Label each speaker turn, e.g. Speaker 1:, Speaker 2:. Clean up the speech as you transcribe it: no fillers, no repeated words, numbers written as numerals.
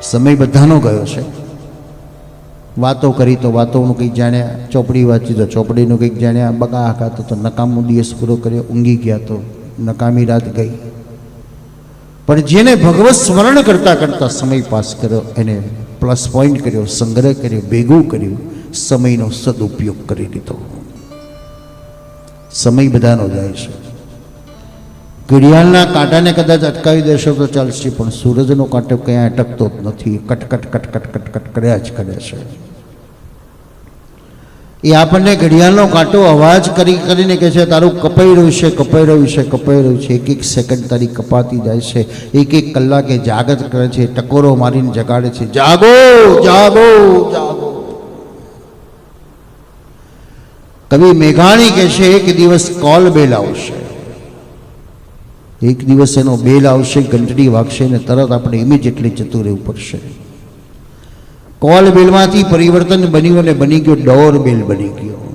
Speaker 1: સમય બધાનો ગયો છે. વાતો કરી તો વાતોનું કંઈક જાણ્યા, ચોપડી વાંચી તો ચોપડીનું કંઈક જાણ્યા, બગા હાકાતો તો નકામો દિવસ પૂરો કર્યો, ઊંઘી ગયા તો નકામી રાત ગઈ. પણ જેને ભગવત સ્મરણ કરતાં કરતાં સમય પાસ કર્યો એને પ્લસ પોઈન્ટ કર્યો, સંગ્રહ કર્યો, ભેગું કર્યું, સમયનો સદુપયોગ કરી લીધો. સમય બધાનો જાય છે. ઘડિયાળના કાંટાને કદાચ અટકાવી દેશો તો ચાલશે, પણ સૂરજનો કાંટો ક્યાંય અટકતો જ નથી. કટકટ કટકટ કટકટ કર્યા જ કરે છે. એ આપણને ઘડિયાળનો કાંટો અવાજ કરીને કહે છે તારું કપાઈ રહ્યું છે, કપાઈ રહ્યું છે, કપાઈ રહ્યું છે. એક એક સેકન્ડ તારી કપાતી જાય છે. એક એક કલાકે જાગત કરે છે, ટકોરો મારીને જગાડે છે, જાગો જાગો જાગો. કવિ મેઘાણી કહે છે એક દિવસ કોલ બેલ આવશે, એક દિવસ એનો બેલ આવશે, ઘંટડી વાગશે ને તરત આપણે ઇમિડિયેટલી જતું રહેવું પડશે. કોલ બેલમાંથી પરિવર્તન બન્યું અને બની ગયો ડોર બેલ બની ગયો.